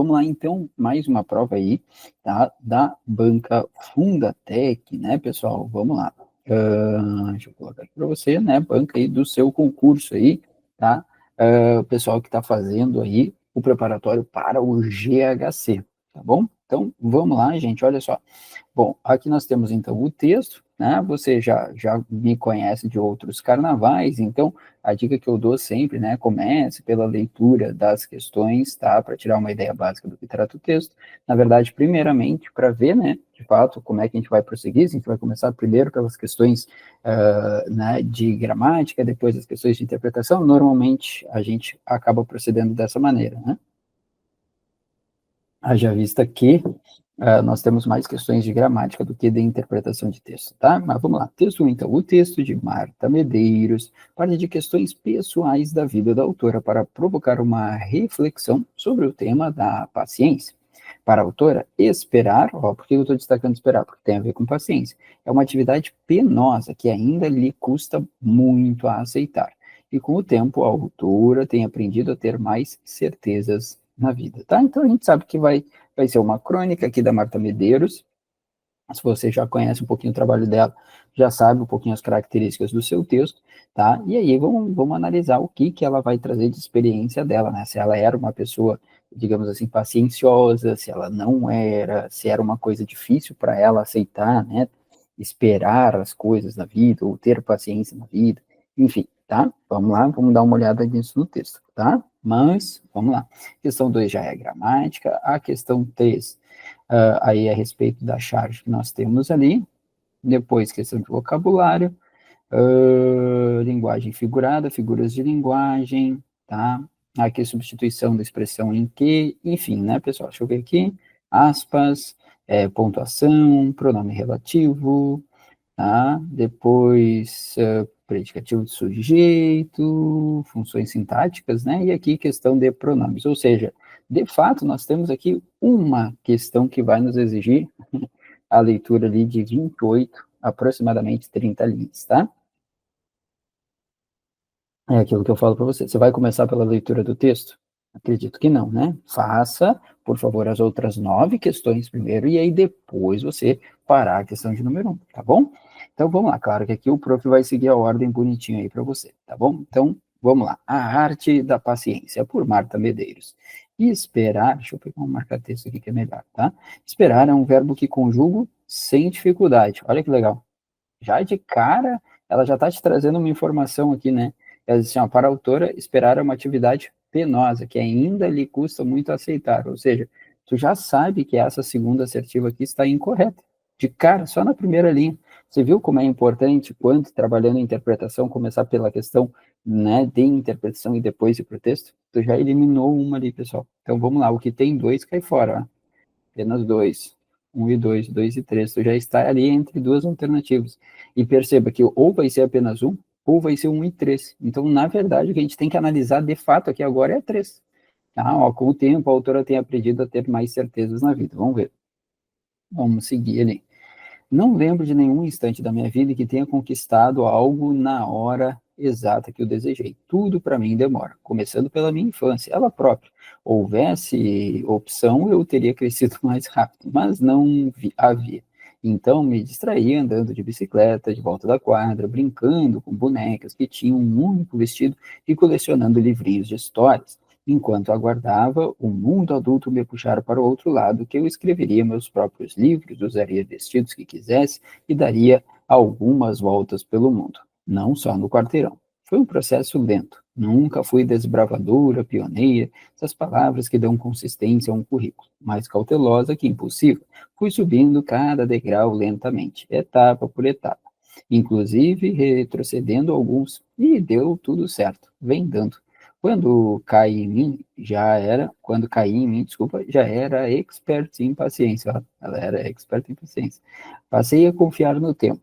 vamos lá, então, mais uma prova aí, tá? Da banca Fundatec, né, pessoal? Vamos lá. Deixa eu colocar aqui para você, né? Banca aí do seu concurso aí, tá? O pessoal que está fazendo aí o preparatório para o GHC, tá bom? Então, vamos lá, gente, olha só. Bom, aqui nós temos então o texto, né? Você já me conhece de outros carnavais, então a dica que eu dou sempre, né? Comece pela leitura das questões, tá? Para tirar uma ideia básica do que trata o texto. Na verdade, primeiramente, para ver, né? De fato, como é que a gente vai prosseguir, se a gente vai começar primeiro pelas questões né, de gramática, depois as questões de interpretação, normalmente a gente acaba procedendo dessa maneira, né? Haja vista que nós temos mais questões de gramática do que de interpretação de texto, tá? Mas vamos lá. Texto 1, então. O texto de Marta Medeiros parte de questões pessoais da vida da autora para provocar uma reflexão sobre o tema da paciência. Para a autora, esperar, ó, por que eu estou destacando esperar? Porque tem a ver com paciência. É uma atividade penosa que ainda lhe custa muito a aceitar. E com o tempo, a autora tem aprendido a ter mais certezas na vida, tá? Então a gente sabe que vai ser uma crônica aqui da Marta Medeiros. Se você já conhece um pouquinho o trabalho dela, já sabe um pouquinho as características do seu texto, tá? E aí vamos analisar o que ela vai trazer de experiência dela, né? Se ela era uma pessoa, digamos assim, pacienciosa, se ela não era, se era uma coisa difícil para ela aceitar, né? Esperar as coisas na vida, ou ter paciência na vida, enfim, tá? Vamos lá, vamos dar uma olhada nisso no texto, tá? Mas, vamos lá. Questão 2 já é gramática, a questão 3 aí a respeito da charge que nós temos ali, depois questão de vocabulário, linguagem figurada, figuras de linguagem, tá? Aqui substituição da expressão em que, enfim, né, pessoal? Deixa eu ver aqui, aspas, pontuação, pronome relativo, tá? Depois, predicativo de sujeito, funções sintáticas, né? E aqui questão de pronomes, ou seja, de fato, nós temos aqui uma questão que vai nos exigir a leitura ali de 28, aproximadamente 30 linhas, tá? É aquilo que eu falo para você. Você vai começar pela leitura do texto? Acredito que não, né? Faça, por favor, as outras 9 questões primeiro, e aí depois você parar a questão de número 1, tá bom? Então, vamos lá. Claro que aqui o prof vai seguir a ordem bonitinha aí para você, tá bom? Então, vamos lá. A Arte da Paciência, por Marta Medeiros. E esperar, deixa eu pegar um marca-texto aqui que é melhor, tá? Esperar é um verbo que conjugo sem dificuldade. Olha que legal. Já de cara, ela já está te trazendo uma informação aqui, né? Ela diz assim, ó, para a autora, esperar é uma atividade penosa, que ainda lhe custa muito aceitar. Ou seja, tu já sabe que essa segunda assertiva aqui está incorreta. De cara, só na primeira linha. Você viu como é importante, quando trabalhando em interpretação, começar pela questão, né, de interpretação e depois ir para o texto? Tu já eliminou uma ali, pessoal. Então, vamos lá. O que tem 2 cai fora, ó. Apenas 2. 1 e 2, 2 e 3. Tu já está ali entre duas alternativas. E perceba que ou vai ser apenas 1, ou vai ser 1 e 3. Então, na verdade, o que a gente tem que analisar de fato aqui agora é 3. Tá? Ó, com o tempo, a autora tem aprendido a ter mais certezas na vida. Vamos ver. Vamos seguir ali. Não lembro de nenhum instante da minha vida que tenha conquistado algo na hora exata que eu desejei. Tudo para mim demora, começando pela minha infância, ela própria. Houvesse opção, eu teria crescido mais rápido, mas não havia. Então me distraía andando de bicicleta de volta da quadra, brincando com bonecas que tinham um único vestido e colecionando livrinhos de histórias. Enquanto aguardava o mundo adulto me puxar para o outro lado, que eu escreveria meus próprios livros, usaria vestidos que quisesse e daria algumas voltas pelo mundo, não só no quarteirão. Foi um processo lento. Nunca fui desbravadora, pioneira, essas palavras que dão consistência a um currículo, mais cautelosa que impulsiva. Fui subindo cada degrau lentamente, etapa por etapa, inclusive retrocedendo alguns, e deu tudo certo, vem dando. Quando caí em mim, desculpa, já era expert em paciência, ó. Ela era expert em paciência. Passei a confiar no tempo.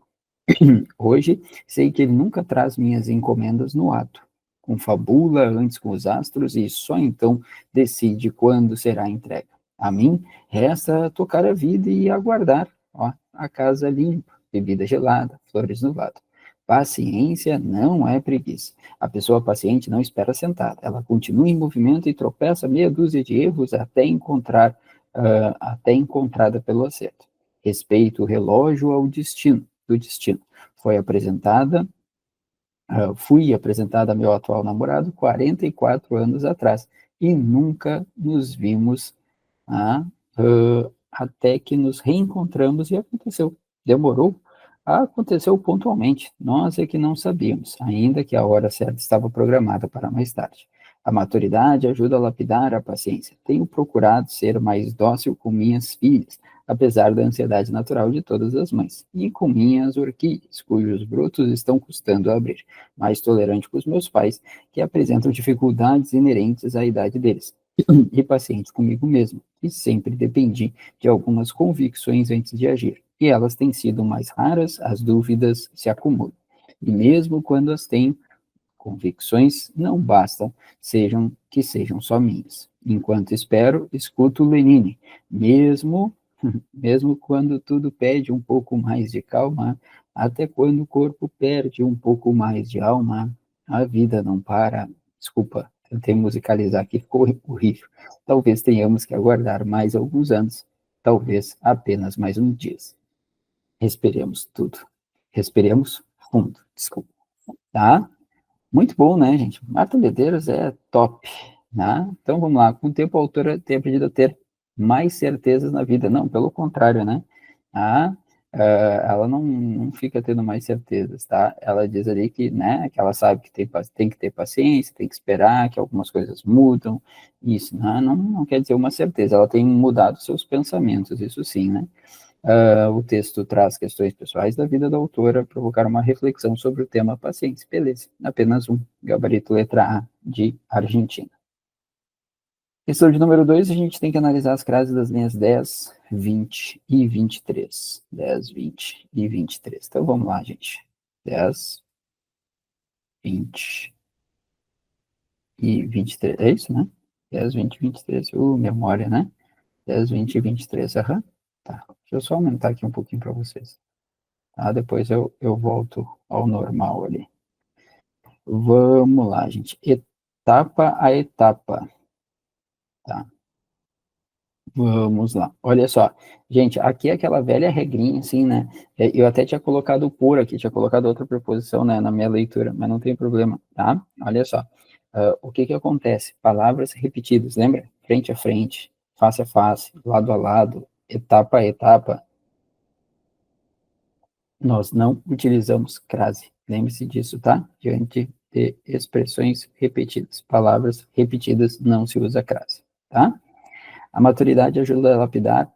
Hoje, sei que ele nunca traz minhas encomendas no ato. Confabula antes com os astros e só então decide quando será a entrega. A mim, resta tocar a vida e aguardar, ó, a casa limpa, bebida gelada, flores no vaso. Paciência não é preguiça. A pessoa paciente não espera sentada. Ela continua em movimento e tropeça meia dúzia de erros até encontrada pelo acerto. Respeito o relógio do destino. Fui apresentada a meu atual namorado 44 anos atrás e nunca nos vimos até que nos reencontramos e aconteceu. Demorou? Aconteceu pontualmente. Nós é que não sabíamos, ainda que a hora certa estava programada para mais tarde. A maturidade ajuda a lapidar a paciência. Tenho procurado ser mais dócil com minhas filhas, apesar da ansiedade natural de todas as mães, e com minhas orquídeas, cujos brotos estão custando a abrir, mais tolerante com os meus pais, que apresentam dificuldades inerentes à idade deles, e paciente comigo mesmo, e sempre dependi de algumas convicções antes de agir, e elas têm sido mais raras, as dúvidas se acumulam. E mesmo quando as tenho, convicções não bastam, que sejam só minhas. Enquanto espero, escuto Lenine, mesmo mesmo quando tudo pede um pouco mais de calma, até quando o corpo perde um pouco mais de alma, a vida não para. Desculpa, tentei musicalizar aqui, ficou horrível. Talvez tenhamos que aguardar mais alguns anos, talvez apenas mais uns dias. Respiremos tudo. Respiremos fundo, desculpa. Tá? Muito bom, né, gente? Marta Medeiros é top, né? Então vamos lá. Com o tempo, a autora tem aprendido a ter mais certezas na vida. Não, pelo contrário, né? Ah, ela não fica tendo mais certezas, tá? Ela diz ali que, né, que ela sabe que tem que ter paciência, tem que esperar, que algumas coisas mudam. Isso, né? Não quer dizer uma certeza. Ela tem mudado seus pensamentos, isso sim, né? O texto traz questões pessoais da vida da autora, provocar uma reflexão sobre o tema paciência. Beleza, apenas um. Gabarito letra A de Argentina. Questão de número 2, a gente tem que analisar as frases das linhas 10, 20 e 23. 10, 20 e 23. Então vamos lá, gente. 10, 20 e 23. É isso, né? 10, 20 e 23. Memória, né? 10, 20 e 23. Aham. Tá. Deixa eu só aumentar aqui um pouquinho para vocês. Tá? Depois eu volto ao normal ali. Vamos lá, gente. Etapa a etapa. Tá? Vamos lá. Olha só. Gente, aqui é aquela velha regrinha, assim, né? Eu até tinha colocado por aqui, tinha colocado outra preposição, né, na minha leitura, mas não tem problema, tá? Olha só. O que que acontece? Palavras repetidas, lembra? Frente a frente, face a face, lado a lado, etapa a etapa. Nós não utilizamos crase. Lembre-se disso, tá? Diante de expressões repetidas. Palavras repetidas não se usa crase, tá? A maturidade ajuda a lapidar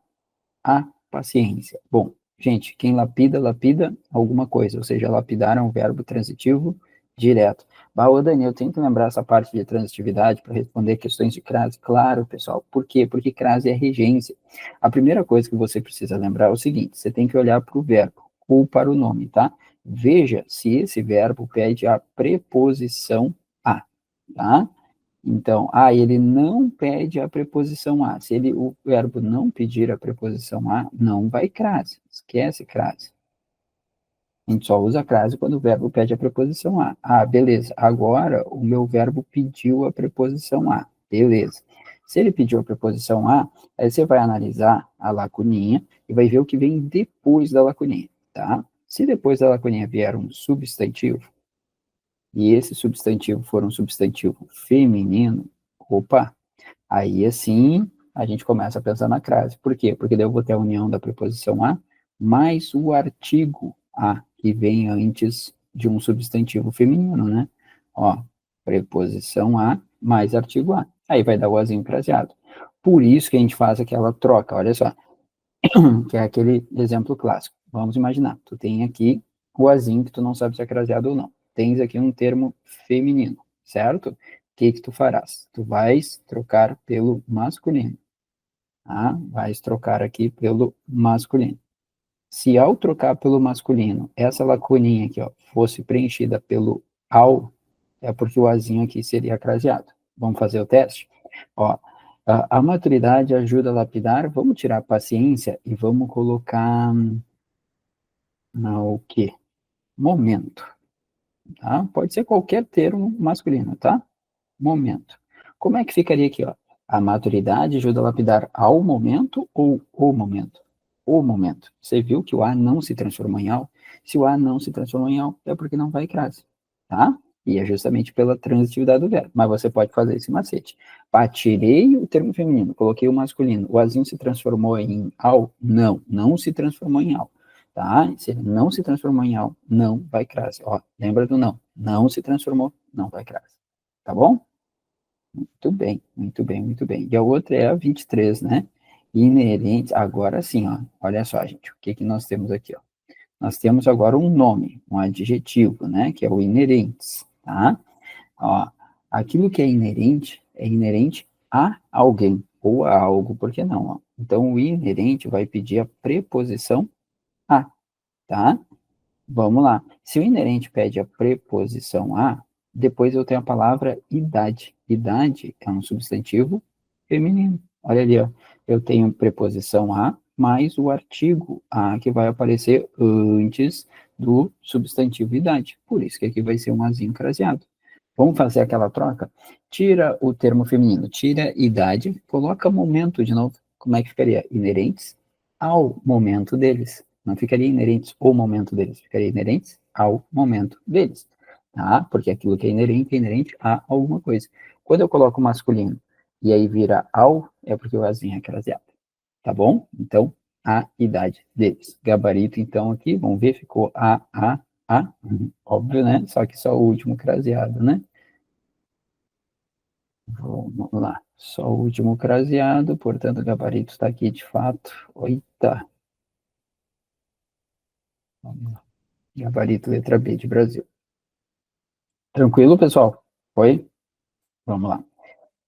a paciência. Bom, gente, quem lapida, lapida alguma coisa, ou seja, lapidar é um verbo transitivo direto. Ô Daniel, tem que lembrar essa parte de transitividade para responder questões de crase? Claro, pessoal. Por quê? Porque crase é regência. A primeira coisa que você precisa lembrar é o seguinte, você tem que olhar para o verbo ou para o nome, tá? Veja se esse verbo pede a preposição a, tá? Então, ele não pede a preposição a. Se o verbo não pedir a preposição a, não vai crase. Esquece crase. A gente só usa crase quando o verbo pede a preposição a. Beleza. Agora, o meu verbo pediu a preposição a. Beleza. Se ele pediu a preposição a, aí você vai analisar a lacuninha e vai ver o que vem depois da lacuninha, tá? Se depois da lacuninha vier um substantivo, e esse substantivo for um substantivo feminino, opa, aí assim a gente começa a pensar na crase. Por quê? Porque daí eu vou ter a união da preposição a mais o artigo a, que vem antes de um substantivo feminino, né? Ó, preposição a mais artigo a. Aí vai dar o azinho craseado. Por isso que a gente faz aquela troca, olha só, que é aquele exemplo clássico. Vamos imaginar, tu tem aqui o azinho que tu não sabe se é craseado ou não. Tens aqui um termo feminino, certo? O que que tu farás? Tu vais trocar pelo masculino. Tá? Vais trocar aqui pelo masculino. Se ao trocar pelo masculino, essa lacuninha aqui, ó, fosse preenchida pelo ao, é porque o azinho aqui seria craseado. Vamos fazer o teste? Ó, a maturidade ajuda a lapidar, vamos tirar a paciência e vamos colocar o quê? Momento. tá? Pode ser qualquer termo masculino, tá? Momento. Como é que ficaria aqui, ó? A maturidade ajuda a lapidar ao momento ou o momento? O momento. Você viu que o A não se transformou em ao? Se o A não se transformou em ao, é porque não vai crase, tá? E é justamente pela transitividade do verbo. Mas você pode fazer esse macete. Pá, tirei o termo feminino, coloquei o masculino. O azinho se transformou em ao? Não, não se transformou em ao. Tá? Se ele não se transformou em ao, não vai crase. Ó, lembra do não. Não se transformou, não vai crase. Tá bom? Muito bem, muito bem, muito bem. E a outra é a 23, né? Inerente. Agora sim, ó. Olha só, gente. O que que nós temos aqui, ó? Nós temos agora um nome, um adjetivo, né? Que é o inerentes, tá? Ó, aquilo que é inerente a alguém ou a algo, por que não? Ó? Então, o inerente vai pedir a preposição a, tá? Vamos lá. Se o inerente pede a preposição a, depois eu tenho a palavra idade. Idade é um substantivo feminino. Olha ali, ó. Eu tenho preposição a mais o artigo a que vai aparecer antes do substantivo idade. Por isso que aqui vai ser um azinho craseado. Vamos fazer aquela troca? Tira o termo feminino, tira idade, coloca momento de novo. Como é que ficaria? Inerentes ao momento deles. Não ficaria inerentes ao momento deles, ficaria inerentes ao momento deles, tá? Porque aquilo que é inerente a alguma coisa. Quando eu coloco masculino e aí vira ao, é porque o azinho é craseado, tá bom? Então, a idade deles. Gabarito, então, aqui, vamos ver, ficou óbvio, né? Só que só o último craseado, né? Vamos lá. Só o último craseado, portanto, o gabarito está aqui de fato. Oita. Vamos lá. Gabarito letra B de Brasil. Tranquilo, pessoal? Foi? Vamos lá.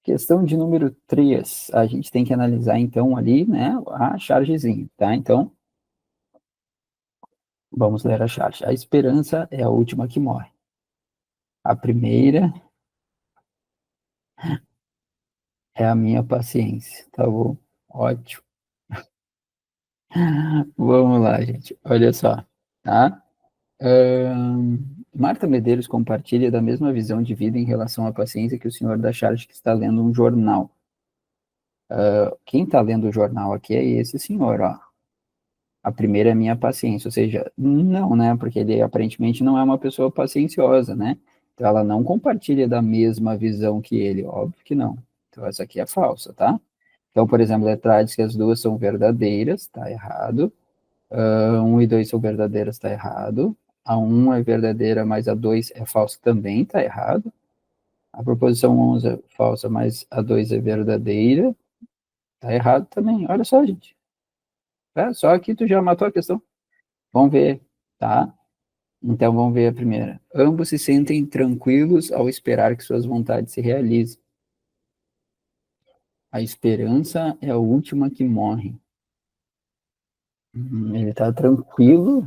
Questão de número 3. A gente tem que analisar, então, ali, né, a chargezinha, tá? Então, vamos ler a charge. A esperança é a última que morre. A primeira é a minha paciência, tá bom? Ótimo. Vamos lá, gente. Olha só, tá? Marta Medeiros compartilha da mesma visão de vida em relação à paciência que o senhor da charge que está lendo um jornal. Quem está lendo o jornal aqui é esse senhor, ó. A primeira é minha paciência, ou seja, não, né? Porque ele aparentemente não é uma pessoa pacienciosa, né? Então ela não compartilha da mesma visão que ele, óbvio que não. Então essa aqui é falsa, tá? Então, por exemplo, letra A diz que as duas são verdadeiras, tá errado. 1 e 2 são verdadeiras, tá errado. A um é verdadeira, mas a 2 é falsa também, tá errado. A proposição 11 é falsa, mas a 2 é verdadeira, tá errado também. Olha só, gente. Só aqui tu já matou a questão. Vamos ver, tá? Então vamos ver a primeira. Ambos se sentem tranquilos ao esperar que suas vontades se realizem. A esperança é a última que morre. Ele está tranquilo.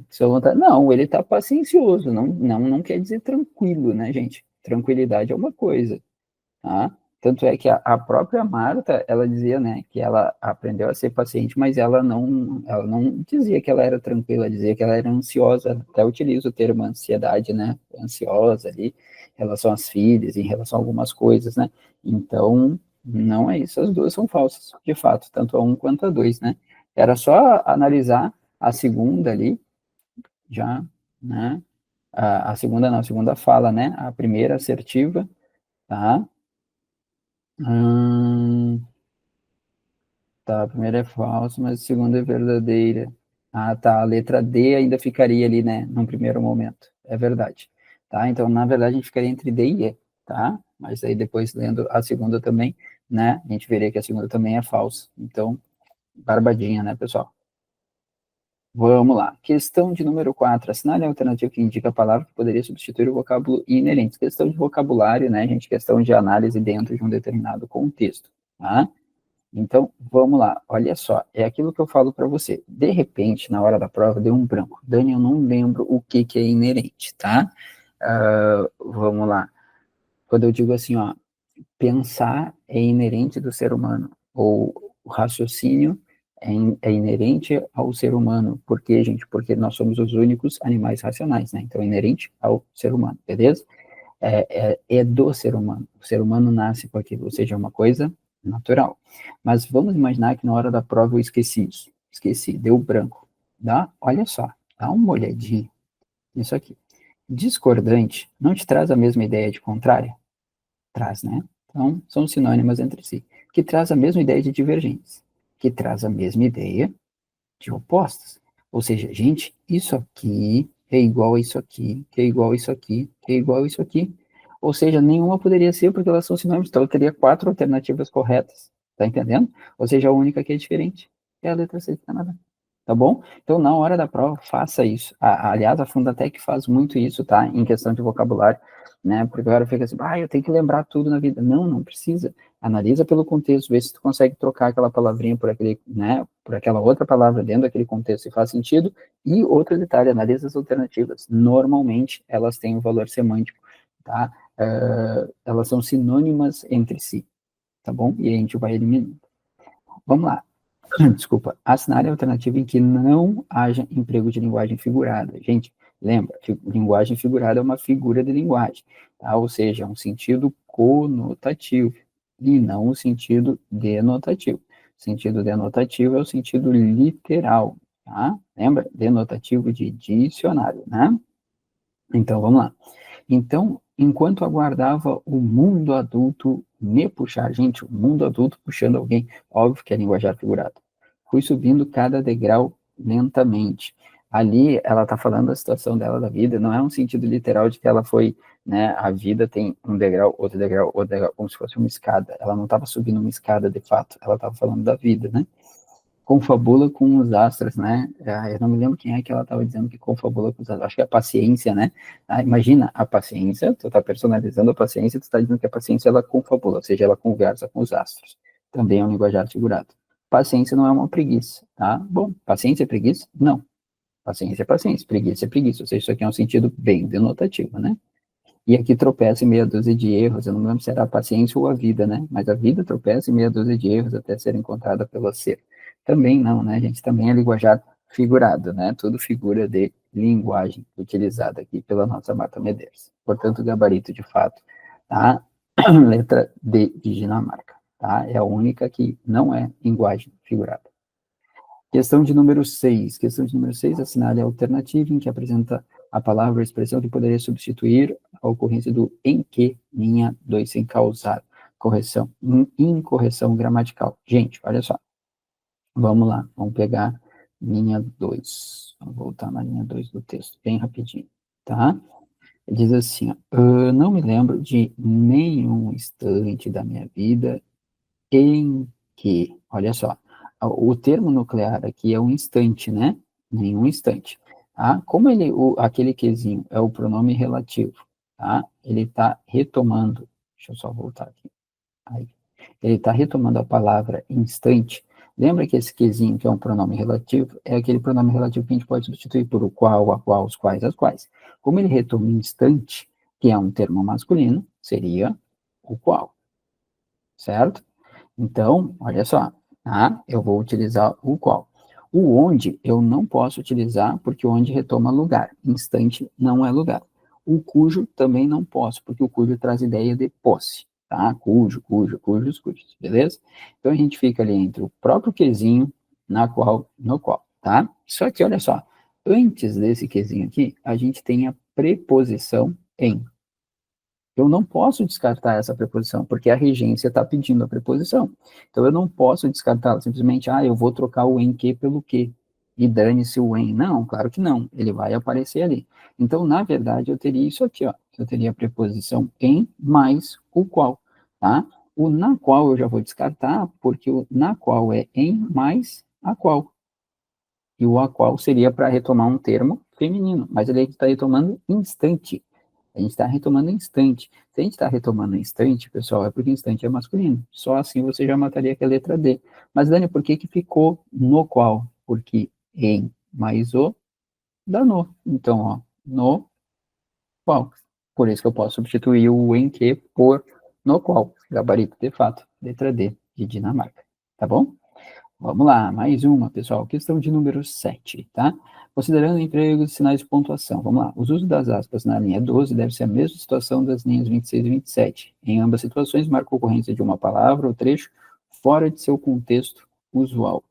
Sua vontade. Não, ele está paciencioso. Não, não, não quer dizer tranquilo, né, gente? Tranquilidade é uma coisa. Tá? Tanto é que a própria Marta, ela dizia, né, que ela aprendeu a ser paciente, mas ela não dizia que ela era tranquila, ela dizia que ela era ansiosa, até utiliza o termo ansiedade, né, ansiosa ali, em relação às filhas, em relação a algumas coisas, né, então, não é isso, as duas são falsas, de fato, tanto a um quanto a dois, né, era só analisar a segunda ali, já, né, a segunda não, a segunda fala, né, a primeira assertiva, tá, Hum, tá, a primeira é falsa, mas a segunda é verdadeira. Ah, tá, a letra D ainda ficaria ali, né, num primeiro momento. É verdade. Tá, então, na verdade, a gente ficaria entre D e E, tá? Mas aí depois, lendo a segunda também, né, a gente veria que a segunda também é falsa. Então, barbadinha, né, pessoal? Vamos lá. Questão de número 4. Assinale a alternativa que indica a palavra que poderia substituir o vocábulo inerente. Questão de vocabulário, né, gente? Questão de análise dentro de um determinado contexto, tá? Então, vamos lá, olha só, é aquilo que eu falo para você. De repente, na hora da prova, deu um branco. Dani, eu não lembro o que, que é inerente, tá? Vamos lá. Quando eu digo assim, ó, pensar é inerente do ser humano, ou o raciocínio é inerente ao ser humano. Por quê, gente? Porque nós somos os únicos animais racionais, né? Então, é inerente ao ser humano, beleza? É do ser humano. O ser humano nasce com aquilo, ou seja, é uma coisa natural. Mas vamos imaginar que na hora da prova eu esqueci isso. Esqueci, deu branco. Olha só, dá uma olhadinha nisso aqui. Discordante não te traz a mesma ideia de contrária? Traz, né? Então, são sinônimas entre si. Que traz a mesma ideia de divergentes. Que traz a mesma ideia de opostos. Ou seja, gente, isso aqui é igual a isso aqui, que é igual a isso aqui, que é igual a isso aqui. Ou seja, nenhuma poderia ser porque elas são sinônimos. Então, eu teria 4 alternativas corretas. Tá entendendo? Ou seja, a única que é diferente é a letra C de Canadá. Tá bom? Então, na hora da prova, faça isso. Aliás, a Fundatec faz muito isso, tá? Em questão de vocabulário, né? Porque agora fica assim, eu tenho que lembrar tudo na vida. Não, não precisa. Analisa pelo contexto, vê se tu consegue trocar aquela palavrinha por aquele, né? Por aquela outra palavra dentro daquele contexto, se faz sentido. E outro detalhe, analisa as alternativas. Normalmente, elas têm um valor semântico, tá? Elas são sinônimas entre si, tá bom? E a gente vai eliminando. Vamos lá. Desculpa, assinar é a alternativa em que não haja emprego de linguagem figurada. Gente, lembra, linguagem figurada é uma figura de linguagem, tá? Ou seja, é um sentido conotativo e não o sentido denotativo. O sentido denotativo é o sentido literal, tá? Lembra? Denotativo de dicionário, né? Então, vamos lá. Então, enquanto aguardava o mundo adulto me puxar, gente, o mundo adulto puxando alguém, óbvio que é linguajar figurado. Fui subindo cada degrau lentamente. Ali, ela está falando da situação dela da vida, não é um sentido literal de que ela foi, né, a vida tem um degrau, outro degrau, como se fosse uma escada. Ela não estava subindo uma escada de fato, ela estava falando da vida, né? Confabula com os astros, né? Eu não me lembro quem é que ela estava dizendo que confabula com os astros. Acho que é a paciência, né? Imagina, a paciência, tu está personalizando a paciência, tu está dizendo que a paciência, ela confabula, ou seja, ela conversa com os astros. Também é um linguajar figurado. Paciência não é uma preguiça, tá? Bom, paciência é preguiça? Não. Paciência é paciência, preguiça é preguiça. Ou seja, isso aqui é um sentido bem denotativo, né? E aqui tropeça em meia dúzia de erros, eu não lembro se era a paciência ou a vida, né? Mas a vida tropeça em meia dúzia de erros até ser encontrada pelo ser. Também não, né, gente? Também é linguajar figurado, né? Tudo figura de linguagem utilizada aqui pela nossa Marta Medeiros. Portanto, gabarito de fato, tá? Letra D de Dinamarca, tá? É a única que não é linguagem figurada. Questão de número 6. Questão de número 6, assinale a alternativa em que apresenta a palavra ou expressão que poderia substituir a ocorrência do em que, minha, dois sem causar. Correção, incorreção gramatical. Gente, olha só. Vamos lá, vamos pegar linha 2. Vamos voltar na linha 2 do texto, bem rapidinho, tá? Diz assim, ó, não me lembro de nenhum instante da minha vida em que, olha só, o termo nuclear aqui é um instante, né? Nenhum instante. Tá? Como aquele quezinho é o pronome relativo, tá? Ele está retomando, deixa eu só voltar aqui. Aí. Ele está retomando a palavra instante. Lembra que esse quezinho, que é um pronome relativo, é aquele pronome relativo que a gente pode substituir por o qual, a qual, os quais, as quais. Como ele retoma instante, que é um termo masculino, seria o qual, certo? Então, olha só, tá? Eu vou utilizar o qual. O onde eu não posso utilizar, porque onde retoma lugar. Instante não é lugar. O cujo também não posso, porque o cujo traz ideia de posse, tá? Cujo, cujos, beleza? Então a gente fica ali entre o próprio quezinho, na qual, no qual, tá? Só que olha só, antes desse quezinho aqui, a gente tem a preposição em. Eu não posso descartar essa preposição, porque a regência está pedindo a preposição. Então, eu não posso descartá-la simplesmente, eu vou trocar o em que pelo que, e dane-se o em. Não, claro que não, ele vai aparecer ali. Então, na verdade, eu teria isso aqui, ó. Eu teria a preposição em mais o qual, tá? O na qual eu já vou descartar, porque o na qual é em mais a qual. E o a qual seria para retomar um termo feminino, mas ele está retomando instante. A gente está retomando instante. Se a gente está retomando instante, pessoal, é porque instante é masculino. Só assim você já mataria aqui a letra D. Mas, Dani, por que que ficou no qual? Porque em mais o dá no. Então, ó, no qual. Por isso que eu posso substituir o em que por no qual. Gabarito de fato. Letra D de Dinamarca. Tá bom? Vamos lá, mais uma, pessoal. Questão de número 7, tá? Considerando empregos e sinais de pontuação. Vamos lá. Os usos das aspas na linha 12 deve ser a mesma situação das linhas 26 e 27. Em ambas situações, marca a ocorrência de uma palavra ou trecho fora de seu contexto usual,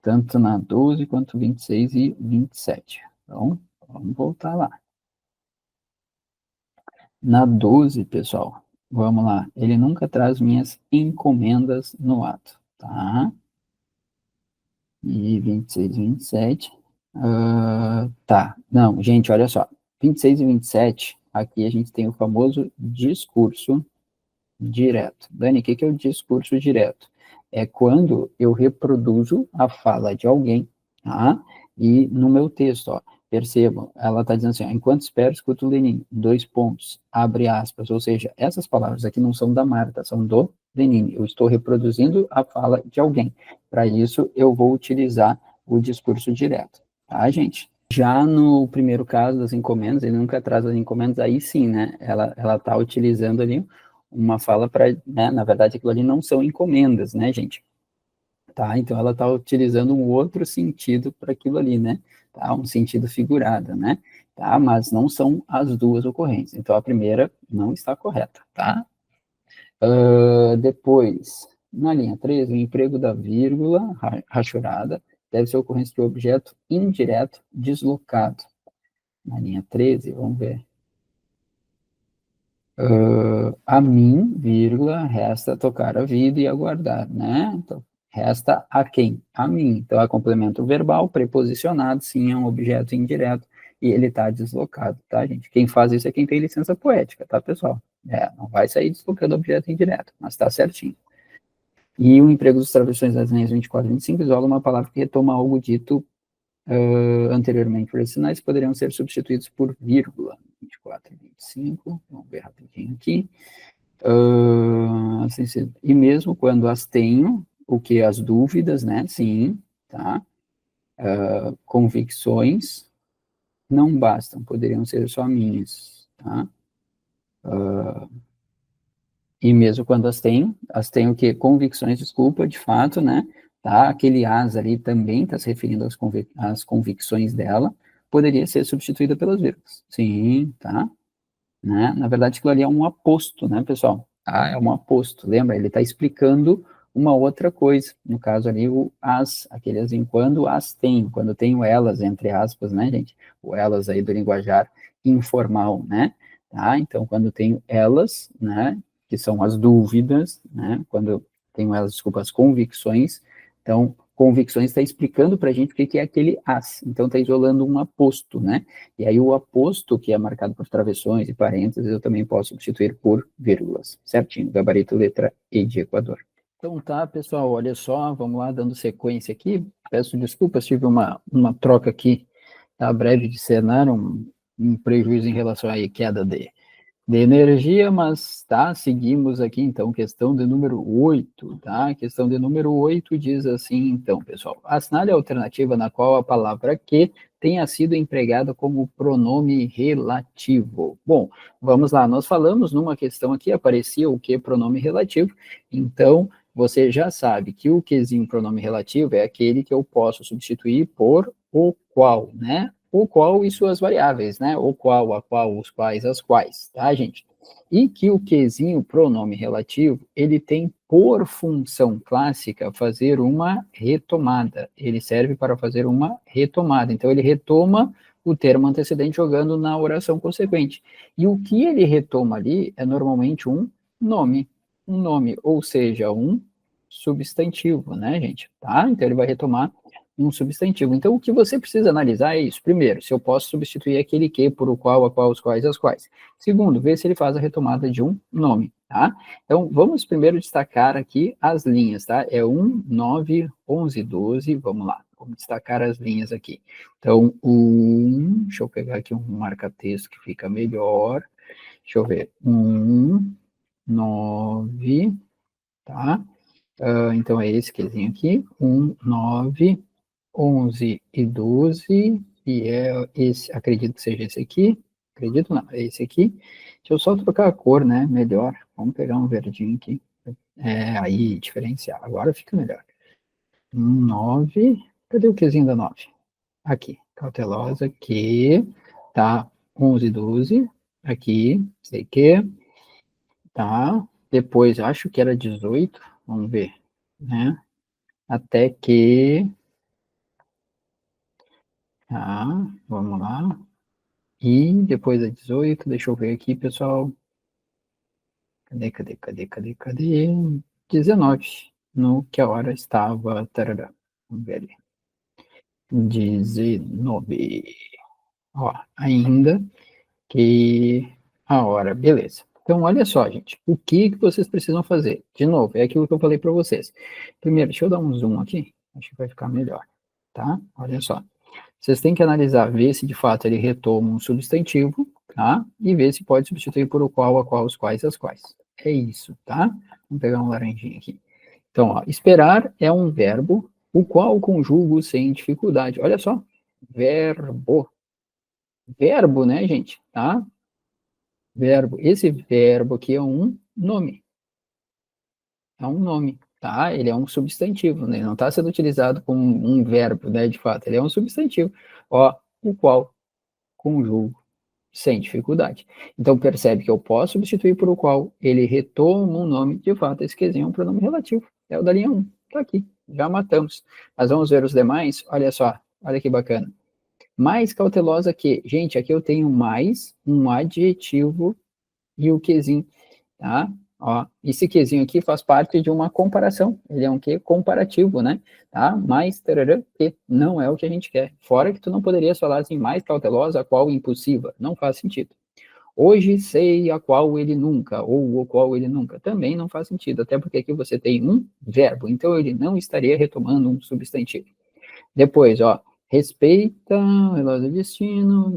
tanto na 12 quanto 26 e 27. Então, vamos voltar lá. Na 12, pessoal, vamos lá. Ele nunca traz minhas encomendas no ato, tá? E 26 e 27. Tá. Não, gente, olha só. 26 e 27, aqui a gente tem o famoso discurso direto. Dani, o que que é o discurso direto? É quando eu reproduzo a fala de alguém, tá? E no meu texto, ó, percebam, ela está dizendo assim, ó, enquanto espero, escuto o Lenin, dois pontos, abre aspas, ou seja, essas palavras aqui não são da Marta, são do Lenin. Eu estou reproduzindo a fala de alguém. Para isso, eu vou utilizar o discurso direto, tá, gente? Já no primeiro caso das encomendas, ele nunca traz as encomendas, aí sim, né? Ela está utilizando ali uma fala para, né? Na verdade, aquilo ali não são encomendas, né, gente? Tá? Então ela está utilizando um outro sentido para aquilo ali, né? Tá? Um sentido figurado, né? Tá? Mas não são as duas ocorrências. Então a primeira não está correta, tá? Depois, na linha 13, o emprego da vírgula rachurada deve ser ocorrência de objeto indireto deslocado. Na linha 13, vamos ver. A mim, vírgula, resta tocar a vida e aguardar, né? Então, resta a quem? A mim. Então, é complemento verbal, preposicionado, sim, é um objeto indireto e ele está deslocado, tá, gente? Quem faz isso é quem tem licença poética, tá, pessoal? Não vai sair deslocando objeto indireto, mas tá certinho. E o emprego dos travessões das linhas 24 e 25 isola uma palavra que retoma algo dito anteriormente por esses sinais, poderiam ser substituídos por vírgula. 24 e 25, vamos ver rapidinho aqui. E mesmo quando as tenho, o que as dúvidas, né? Sim, tá? Convicções não bastam, poderiam ser só minhas, tá? E mesmo quando as tenho o quê? Convicções, desculpa, de fato, né? Tá? Aquele as ali também está se referindo às convicções dela, poderia ser substituída pelas vírgulas. Sim, tá? Né? Na verdade, aquilo ali é um aposto, né, pessoal? Ah, é um aposto, lembra? Ele está explicando uma outra coisa. No caso ali, o as, aquele assim, quando as tenho, quando tenho elas, entre aspas, né, gente? O elas aí do linguajar informal, né? Tá? Então, quando tenho elas, né, que são as dúvidas, né? Quando eu tenho elas, desculpa, as convicções. Então, convicções está explicando para a gente o que é aquele as. Então, está isolando um aposto, né? E aí o aposto, que é marcado por travessões e parênteses, eu também posso substituir por vírgulas, certinho, gabarito, letra E de Equador. Então tá, pessoal, olha só, vamos lá, dando sequência aqui. Peço desculpas, tive uma troca aqui, tá, breve de cenário, um prejuízo em relação à queda de energia, mas tá, seguimos aqui então, questão de número 8, tá? Questão de número 8 diz assim, então, pessoal, assinale a alternativa na qual a palavra que tenha sido empregada como pronome relativo. Bom, vamos lá, nós falamos numa questão aqui, aparecia o que pronome relativo, então você já sabe que o quezinho pronome relativo é aquele que eu posso substituir por o qual, né? O qual e suas variáveis, né? O qual, a qual, os quais, as quais, tá, gente? E que o quezinho pronome relativo, ele tem por função clássica fazer uma retomada. Ele serve para fazer uma retomada. Então, ele retoma o termo antecedente jogando na oração consequente. E o que ele retoma ali é normalmente um nome, ou seja, um substantivo, né, gente? Tá? Então, ele vai retomar um substantivo. Então, o que você precisa analisar é isso. Primeiro, se eu posso substituir aquele que por o qual, a qual, os quais, as quais. Segundo, ver se ele faz a retomada de um nome, tá? Então, vamos primeiro destacar aqui as linhas, tá? É 1, 9, 11, 12, vamos lá. Vamos destacar as linhas aqui. Então, deixa eu pegar aqui um marca-texto que fica melhor. Deixa eu ver. 1, 9, tá? Então, é esse quezinho aqui. 1, 9, 11 e 12, e é esse, acredito que seja esse aqui, acredito não, é esse aqui. Deixa eu só trocar a cor, né, melhor, vamos pegar um verdinho aqui, aí diferenciar, agora fica melhor. 9. Cadê o quezinho da 9? Aqui, cautelosa, que, tá, 11, 12, aqui, sei que, tá, depois acho que era 18, vamos ver, né, até que, tá, vamos lá, e depois é 18, deixa eu ver aqui, pessoal, cadê, 19, no que a hora estava, tarará, vamos ver ali, 19, ó, ainda, que a hora, beleza. Então, olha só, gente, o que que vocês precisam fazer? De novo, é aquilo que eu falei para vocês. Primeiro, deixa eu dar um zoom aqui, acho que vai ficar melhor, tá? Olha só. Vocês têm que analisar, ver se de fato ele retoma um substantivo, tá? E ver se pode substituir por o qual, a qual, os quais, as quais. É isso, tá? Vamos pegar um laranjinha aqui. Então, ó, esperar é um verbo, o qual conjugo sem dificuldade. Olha só, verbo. Verbo, né, gente? Tá? Verbo. Esse verbo aqui é um nome. É um nome, tá? Ele é um substantivo, né? Ele não está sendo utilizado como um verbo, né? De fato, ele é um substantivo. Ó, o qual conjugo sem dificuldade. Então, percebe que eu posso substituir por o qual ele retoma um nome. De fato, esse quezinho é um pronome relativo. É o da linha 1. Tá aqui. Já matamos. Mas vamos ver os demais. Olha só. Olha que bacana. Mais cautelosa que... Gente, aqui eu tenho mais um adjetivo e o quezinho, tá? Ó, esse quezinho aqui faz parte de uma comparação, ele é um que comparativo, né? Tá? Mais tarará, que não é o que a gente quer. Fora que tu não poderias falar assim, mais cautelosa, a qual impulsiva, não faz sentido. Hoje sei a qual ele nunca, ou o qual ele nunca, também não faz sentido, até porque aqui você tem um verbo, então ele não estaria retomando um substantivo. Depois, ó, respeita, relógio do destino,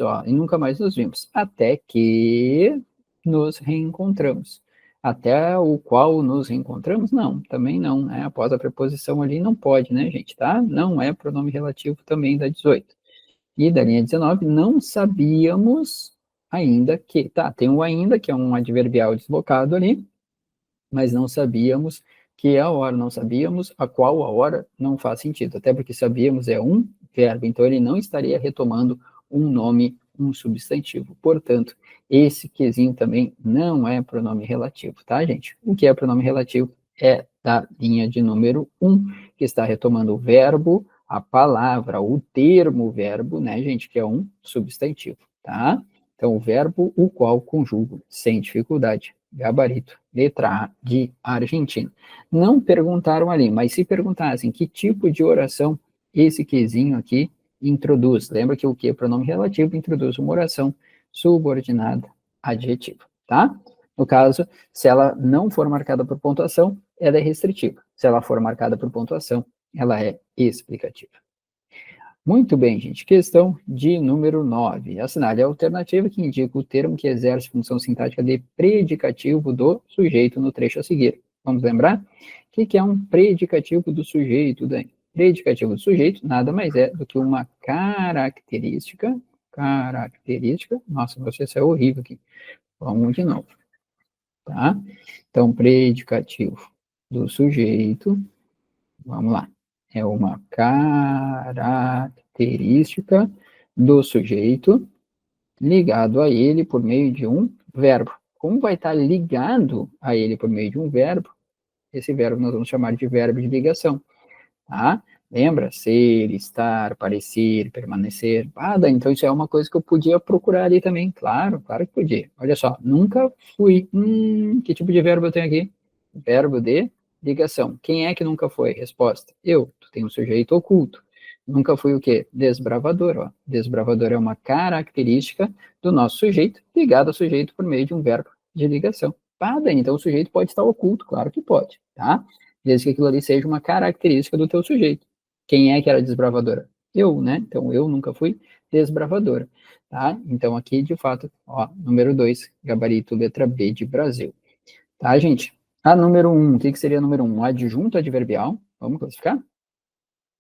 ó, e nunca mais nos vimos, até que nos reencontramos. Até o qual nos reencontramos? Não, também não, né? Após a preposição ali, não pode, né, gente, tá? Não é pronome relativo também da 18. E da linha 19, não sabíamos ainda que, tá, tem o ainda, que é um adverbial deslocado ali, mas não sabíamos que é a hora, não sabíamos a qual a hora, não faz sentido, até porque sabíamos é um verbo, então ele não estaria retomando um nome, um substantivo. Portanto, esse quezinho também não é pronome relativo, tá, gente? O que é pronome relativo é da linha de número 1, que está retomando o verbo, a palavra, o termo verbo, né, gente, que é um substantivo, tá? Então, o verbo, o qual conjugo, sem dificuldade. Gabarito, letra A, de Argentina. Não perguntaram ali, mas se perguntassem que tipo de oração esse quezinho aqui introduz. Lembra que o que é pronome relativo introduz uma oração subordinada adjetiva, tá? No caso, se ela não for marcada por pontuação, ela é restritiva. Se ela for marcada por pontuação, ela é explicativa. Muito bem, gente. Questão de número 9. Assinale a alternativa que indica o termo que exerce função sintática de predicativo do sujeito no trecho a seguir. Vamos lembrar? O que é um predicativo do sujeito, Dani? Predicativo do sujeito nada mais é do que uma característica. Nossa, você saiu horrível aqui. Vamos de novo, tá? Então, predicativo do sujeito, vamos lá. É uma característica do sujeito ligado a ele por meio de um verbo. Como vai estar ligado a ele por meio de um verbo, esse verbo nós vamos chamar de verbo de ligação, tá? Lembra? Ser, estar, parecer, permanecer. Ah, então isso é uma coisa que eu podia procurar ali também. Claro, claro que podia. Olha só, nunca fui. Que tipo de verbo eu tenho aqui? Verbo de ligação. Quem é que nunca foi? Resposta. Eu. Tu tem um sujeito oculto. Nunca fui o quê? Desbravador. Ó. Desbravador é uma característica do nosso sujeito, ligado ao sujeito por meio de um verbo de ligação. Ah, Dani, então o sujeito pode estar oculto. Claro que pode, tá? Desde que aquilo ali seja uma característica do teu sujeito. Quem é que era desbravadora? Eu, né? Então, eu nunca fui desbravadora, tá? Então, aqui, de fato, ó, número 2, gabarito, letra B de Brasil. Tá, gente? A número 1, o que seria número 1? Um adjunto adverbial. Vamos classificar?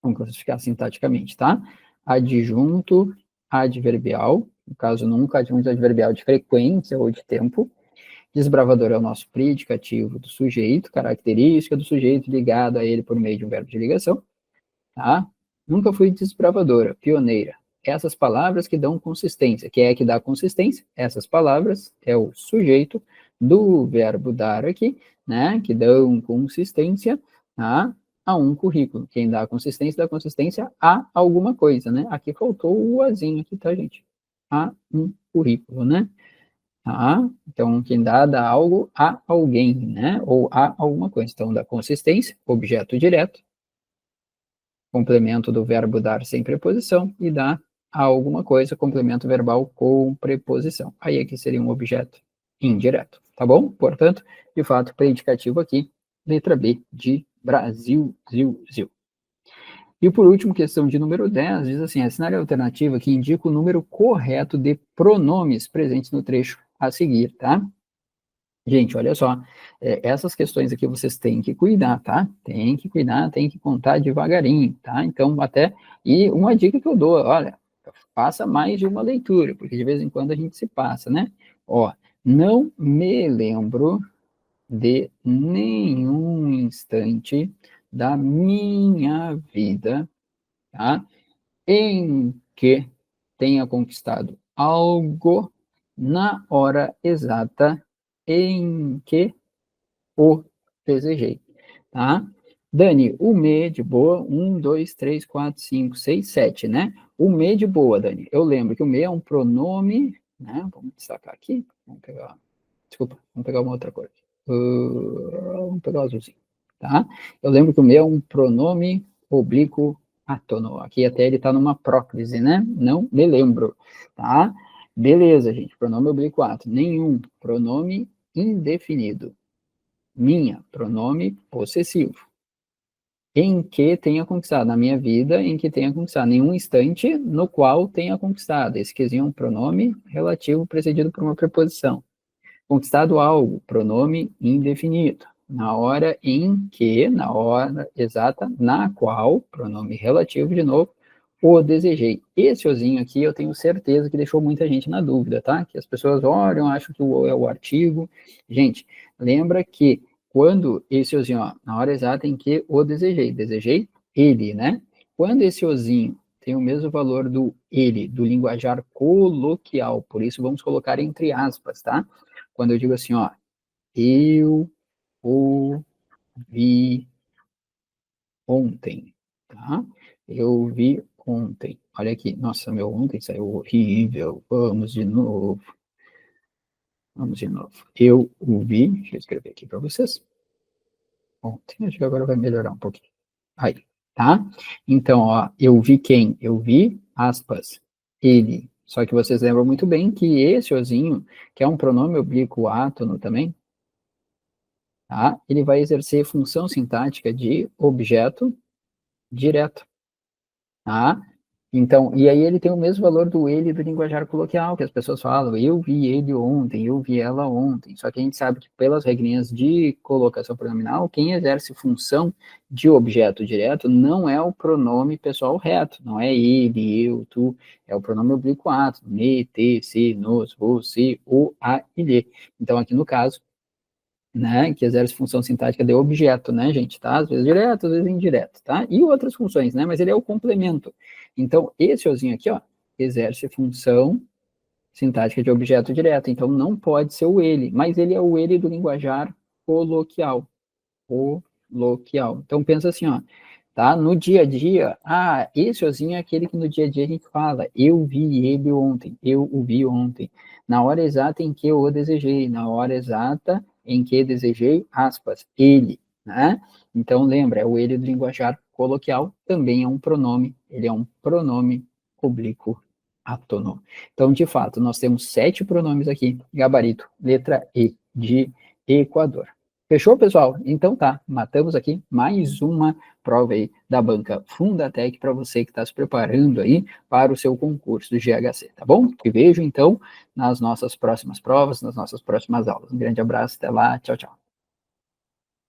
Vamos classificar sintaticamente, tá? Adjunto adverbial, no caso, nunca adjunto adverbial de frequência ou de tempo. Desbravador é o nosso predicativo do sujeito, característica do sujeito ligado a ele por meio de um verbo de ligação, tá? Nunca fui desbravadora, pioneira. Essas palavras que dão consistência. Quem é que dá consistência? Essas palavras é o sujeito do verbo dar aqui, né? Que dão consistência, tá? A um currículo. Quem dá consistência a alguma coisa, né? Aqui faltou o azinho aqui, tá, gente? A um currículo, né? Tá? Então, quem dá algo a alguém, né? Ou a alguma coisa. Então, dá consistência, objeto direto, complemento do verbo dar sem preposição, e dá a alguma coisa, complemento verbal com preposição. Aí aqui seria um objeto indireto, tá bom? Portanto, de fato, predicativo aqui, letra B de Brasil, zil. E por último, questão de número 10, diz assim, assinale a alternativa que indica o número correto de pronomes presentes no trecho a seguir, tá? Gente, olha só, essas questões aqui vocês têm que cuidar, tá? Tem que cuidar, tem que contar devagarinho, tá? Então, e uma dica que eu dou, olha, faça mais de uma leitura, porque de vez em quando a gente se passa, né? Ó, não me lembro de nenhum instante da minha vida, tá? Em que tenha conquistado algo na hora exata em que o desejei, tá? Dani, o me de boa, 1, 2, 3, 4, 5, 6, 7, né? O me de boa, Dani. Eu lembro que o me é um pronome, né? Vamos destacar aqui. Vamos pegar uma outra cor. Vamos pegar o azulzinho, tá? Eu lembro que o me é um pronome oblíquo átono. Aqui até ele tá numa próclise, né? Não me lembro, tá? Beleza, gente. Pronome oblíquo átono. Nenhum. Pronome indefinido. Minha, pronome possessivo. Em que tenha conquistado, na minha vida, em que tenha conquistado. Nenhum instante no qual tenha conquistado. Esse quezinho é um pronome relativo precedido por uma preposição. Conquistado algo, pronome indefinido. Na hora em que, na hora exata, na qual, pronome relativo de novo, o desejei. Esse ozinho aqui eu tenho certeza que deixou muita gente na dúvida, tá? Que as pessoas olham, acham que o o é o artigo. Gente, lembra que quando esse ozinho, ó, na hora exata em que o desejei ele, né? Quando esse ozinho tem o mesmo valor do ele, do linguajar coloquial, por isso vamos colocar entre aspas, tá? Quando eu digo assim, ó, eu o vi ontem, tá? Eu vi ontem. Olha aqui, nossa, meu ontem saiu horrível. Vamos de novo. Vamos de novo. Eu o vi, deixa eu escrever aqui para vocês. Ontem, acho que agora vai melhorar um pouquinho. Aí, tá? Então, ó, eu vi quem? Eu vi, aspas, ele. Só que vocês lembram muito bem que esse ozinho, que é um pronome oblíquo átono também, tá? Ele vai exercer função sintática de objeto direto, tá? Então, e aí ele tem o mesmo valor do ele do linguajar coloquial, que as pessoas falam, eu vi ele ontem, eu vi ela ontem. Só que a gente sabe que pelas regrinhas de colocação pronominal, quem exerce função de objeto direto não é o pronome pessoal reto, não é ele, eu, tu, é o pronome oblíquo átono, me, te, se, nos, você, o, a, ele. Então, aqui no caso, né, que exerce função sintática de objeto, né, gente, tá? Às vezes direto, às vezes indireto, tá? E outras funções, né, mas ele é o complemento. Então, esse ozinho aqui, ó, exerce função sintática de objeto direto, então não pode ser o ele, mas ele é o ele do linguajar coloquial, coloquial. Então, pensa assim, ó, tá? No dia a dia, esse ozinho é aquele que no dia a dia a gente fala, eu vi ele ontem, eu o vi ontem, na hora exata em que eu o desejei, na hora exata em que desejei, aspas, ele, né? Então, lembra, é o ele do linguajar coloquial, também é um pronome, ele é um pronome oblíquo átono. Então, de fato, nós temos 7 pronomes aqui, gabarito, letra E, de Equador. Fechou, pessoal? Então tá, matamos aqui mais uma prova aí da banca Fundatec para você que está se preparando aí para o seu concurso do GHC, tá bom? Te vejo então nas nossas próximas provas, nas nossas próximas aulas. Um grande abraço, até lá, tchau, tchau.